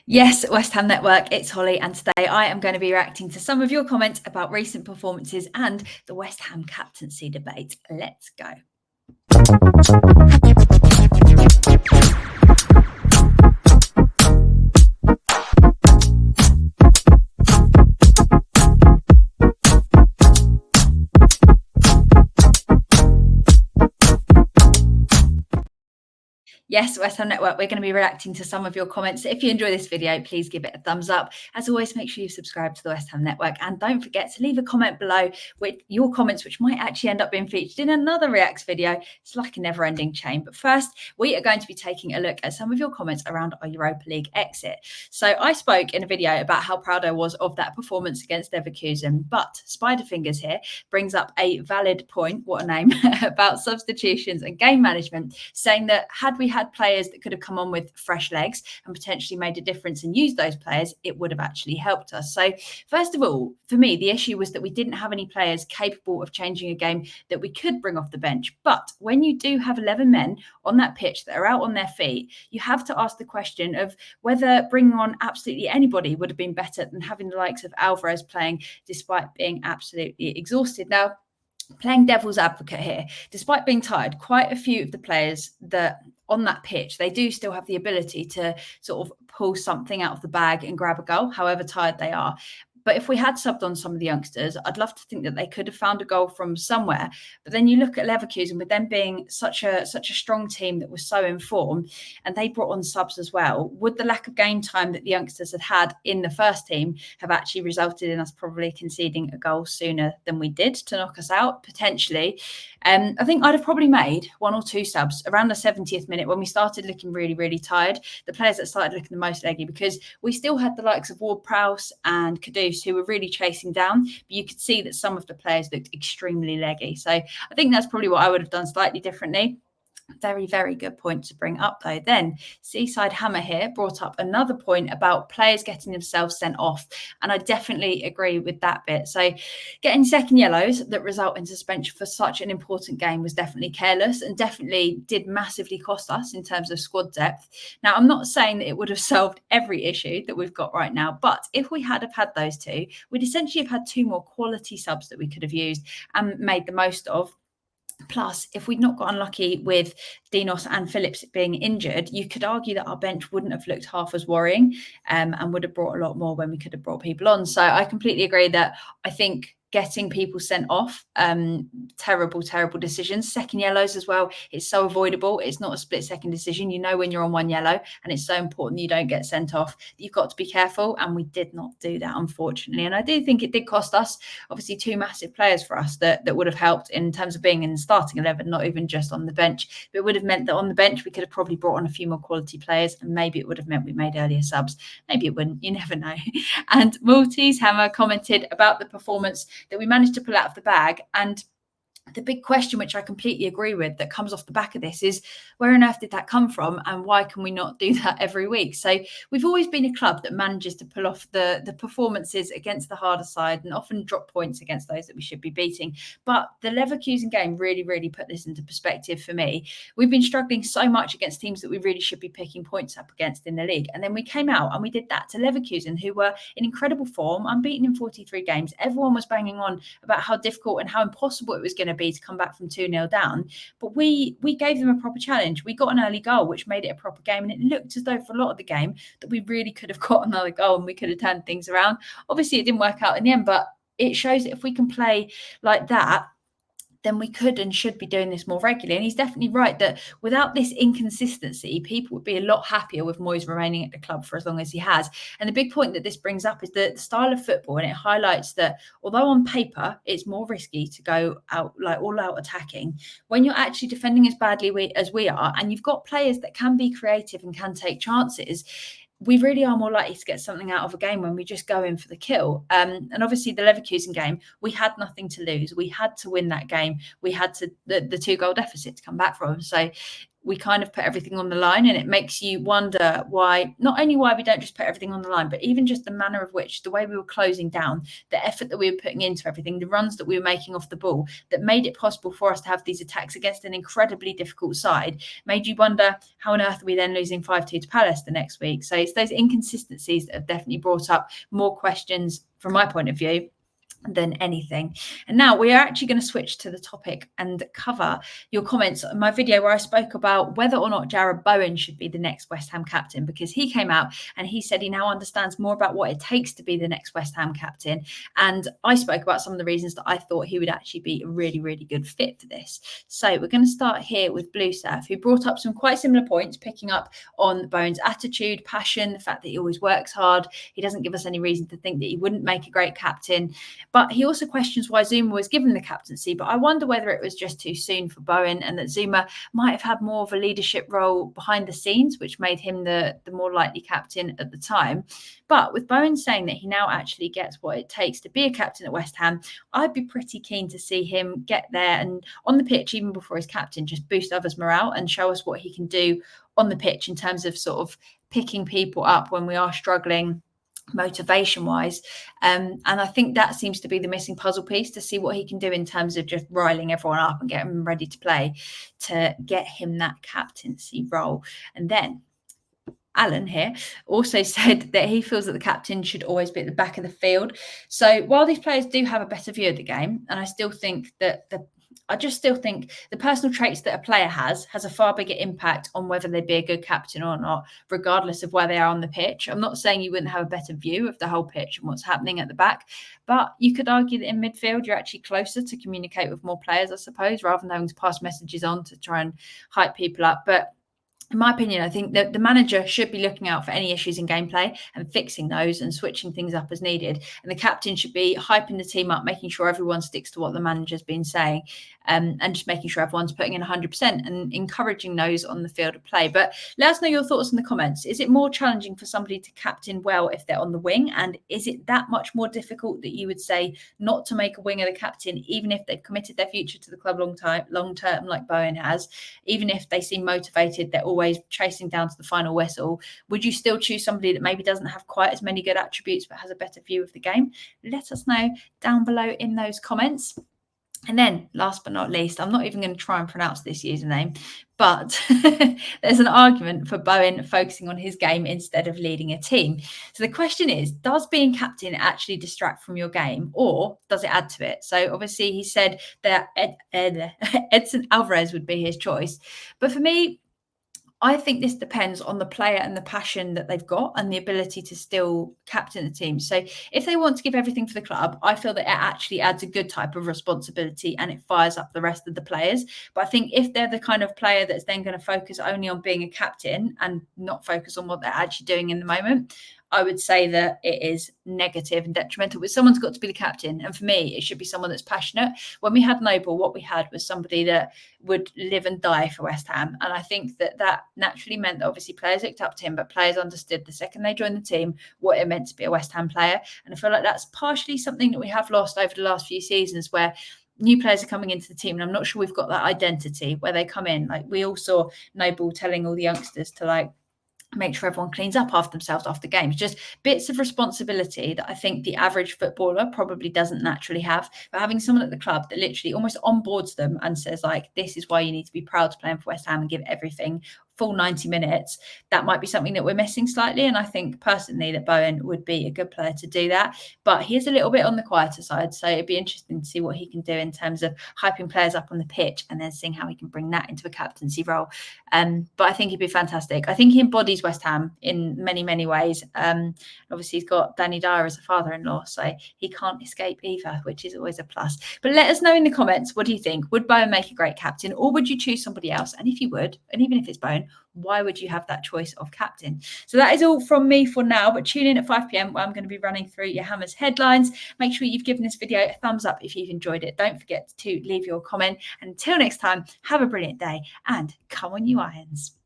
Yes, West Ham Network, it's Holly, and today I am going to be reacting to some of your comments about recent performances and the West Ham captaincy debate. Let's go. Yes, West Ham Network, we're going to be reacting to some of your comments. If you enjoy this video, please give it a thumbs up. As always, make sure you subscribe to the West Ham Network and don't forget to leave a comment below with your comments, which might actually end up being featured in another Reacts video. It's like a never-ending chain. But first, we are going to be taking a look at some of your comments around our Europa League exit. So I spoke in a video about how proud I was of that performance against Leverkusen, but Spiderfingers here brings up a valid point, what a name, about substitutions and game management, saying that had we had players that could have come on with fresh legs and potentially made a difference and used those players, it would have actually helped us. So first of all, for me, the issue was that we didn't have any players capable of changing a game that we could bring off the bench. But when you do have 11 men on that pitch that are out on their feet, you have to ask the question of whether bringing on absolutely anybody would have been better than having the likes of Alvarez playing despite being absolutely exhausted. Now, playing devil's advocate here, despite being tired, quite a few of the players that on that pitch, they do still have the ability to sort of pull something out of the bag and grab a goal, however tired they are. But if we had subbed on some of the youngsters, I'd love to think that they could have found a goal from somewhere. But then you look at Leverkusen with them being such a strong team that was so in form, and they brought on subs as well. Would the lack of game time that the youngsters had in the first team have actually resulted in us probably conceding a goal sooner than we did to knock us out? Potentially. I think I'd have probably made one or two subs around the 70th minute when we started looking really, really tired. The players that started looking the most leggy, because we still had the likes of Ward-Prowse and Kudus who were really chasing down, but you could see that some of the players looked extremely leggy. So I think that's probably what I would have done slightly differently. Very, very good point to bring up, though. Then Seaside Hammer here brought up another point about players getting themselves sent off. And I definitely agree with that bit. So getting second yellows that result in suspension for such an important game was definitely careless and definitely did massively cost us in terms of squad depth. Now, I'm not saying that it would have solved every issue that we've got right now, but if we had those two, we'd essentially have had two more quality subs that we could have used and made the most of. Plus, if we'd not got unlucky with Dinos and Phillips being injured, you could argue that our bench wouldn't have looked half as worrying and would have brought a lot more when we could have brought people on. So I completely agree that I think getting people sent off, terrible decisions. Second yellows as well, it's so avoidable. It's not a split second decision. You know when you're on one yellow, and it's so important that you don't get sent off. You've got to be careful, and we did not do that, unfortunately. And I do think it did cost us, obviously, two massive players for us that would have helped in terms of being in the starting 11, not even just on the bench. But it would have meant that on the bench, we could have probably brought on a few more quality players, and maybe it would have meant we made earlier subs. Maybe it wouldn't. You never know. And Maltese Hammer commented about the performance that we managed to pull out of the bag. And the big question, which I completely agree with, that comes off the back of this is, where on earth did that come from, and why can we not do that every week? So we've always been a club that manages to pull off the performances against the harder side and often drop points against those that we should be beating. But the Leverkusen game really put this into perspective for me. We've been struggling so much against teams that we really should be picking points up against in the league. And then we came out and we did that to Leverkusen, who were in incredible form, unbeaten in 43 games. Everyone was banging on about how difficult and how impossible it was going to be to come back from 2-0 down. But we gave them a proper challenge. We got an early goal, which made it a proper game. And it looked as though for a lot of the game that we really could have got another goal and we could have turned things around. Obviously, it didn't work out in the end, but it shows that if we can play like that, then we could and should be doing this more regularly. And he's definitely right that without this inconsistency, people would be a lot happier with Moyes remaining at the club for as long as he has. And the big point that this brings up is the style of football, and it highlights that although on paper it's more risky to go out like all out attacking, when you're actually defending as badly as we are, and you've got players that can be creative and can take chances, we really are more likely to get something out of a game when we just go in for the kill. And obviously the Leverkusen game, we had nothing to lose. We had to win that game. We had to the 2-goal deficit to come back from. So we kind of put everything on the line, and it makes you wonder why, not only why we don't just put everything on the line, but even just the manner of which, the way we were closing down, the effort that we were putting into everything, the runs that we were making off the ball that made it possible for us to have these attacks against an incredibly difficult side, made you wonder how on earth are we then losing 5-2 to Palace the next week. So it's those inconsistencies that have definitely brought up more questions from my point of view than anything. And now we are actually going to switch to the topic and cover your comments on my video where I spoke about whether or not Jarrod Bowen should be the next West Ham captain, because he came out and he said he now understands more about what it takes to be the next West Ham captain. And I spoke about some of the reasons that I thought he would actually be a really, really good fit for this. So we're going to start here with Blue Surf, who brought up some quite similar points, picking up on Bowen's attitude, passion, the fact that he always works hard. He doesn't give us any reason to think that he wouldn't make a great captain. But he also questions why Zuma was given the captaincy. But I wonder whether it was just too soon for Bowen and that Zuma might have had more of a leadership role behind the scenes, which made him the more likely captain at the time. But with Bowen saying that he now actually gets what it takes to be a captain at West Ham, I'd be pretty keen to see him get there and on the pitch, even before he's captain, just boost others' morale and show us what he can do on the pitch in terms of sort of picking people up when we are struggling motivation wise. And I think that seems to be the missing puzzle piece, to see what he can do in terms of just riling everyone up and getting them ready to play to get him that captaincy role. And then Alan here also said that he feels that the captain should always be at the back of the field. So while these players do have a better view of the game, and I just still think the personal traits that a player has a far bigger impact on whether they'd be a good captain or not, regardless of where they are on the pitch. I'm not saying you wouldn't have a better view of the whole pitch and what's happening at the back, but you could argue that in midfield, you're actually closer to communicate with more players, I suppose, rather than having to pass messages on to try and hype people up. But in my opinion, I think that the manager should be looking out for any issues in gameplay and fixing those and switching things up as needed. And the captain should be hyping the team up, making sure everyone sticks to what the manager's been saying, and just making sure everyone's putting in 100% and encouraging those on the field of play. But let us know your thoughts in the comments. Is it more challenging for somebody to captain well if they're on the wing? And is it that much more difficult that you would say not to make a winger the captain, even if they've committed their future to the club long term, like Bowen has, even if they seem motivated, they're always chasing down to the final whistle? Would you still choose somebody that maybe doesn't have quite as many good attributes but has a better view of the game? Let us know down below in those comments. And then last but not least, I'm not even going to try and pronounce this username, but there's an argument for Bowen focusing on his game instead of leading a team. So the question is, does being captain actually distract from your game, or does it add to it? So obviously he said that Edson Alvarez would be his choice. But for me, I think this depends on the player and the passion that they've got and the ability to still captain the team. So if they want to give everything for the club, I feel that it actually adds a good type of responsibility and it fires up the rest of the players. But I think if they're the kind of player that's then going to focus only on being a captain and not focus on what they're actually doing in the moment, I would say that it is negative and detrimental. But someone's got to be the captain. And for me, it should be someone that's passionate. When we had Noble, what we had was somebody that would live and die for West Ham. And I think that naturally meant that obviously players looked up to him, but players understood the second they joined the team what it meant to be a West Ham player. And I feel like that's partially something that we have lost over the last few seasons, where new players are coming into the team. And I'm not sure we've got that identity where they come in. Like we all saw Noble telling all the youngsters to make sure everyone cleans up after themselves after games. Just bits of responsibility that I think the average footballer probably doesn't naturally have. But having someone at the club that literally almost onboards them and says, this is why you need to be proud to play for West Ham and give everything, full 90 minutes, that might be something that we're missing slightly. And I think personally that Bowen would be a good player to do that. But he is a little bit on the quieter side. So it'd be interesting to see what he can do in terms of hyping players up on the pitch and then seeing how he can bring that into a captaincy role. But I think he'd be fantastic. I think he embodies West Ham in many, many ways. Obviously, he's got Danny Dyer as a father-in-law, so he can't escape either, which is always a plus. But let us know in the comments, what do you think? Would Bowen make a great captain, or would you choose somebody else? And if you would, and even if it's Bowen, why would you have that choice of captain? So that is all from me for now, but tune in at 5 p.m. where I'm going to be running through your Hammers headlines. Make sure you've given this video a thumbs up if you've enjoyed it. Don't forget to leave your comment. And until next time, have a brilliant day and come on you Irons.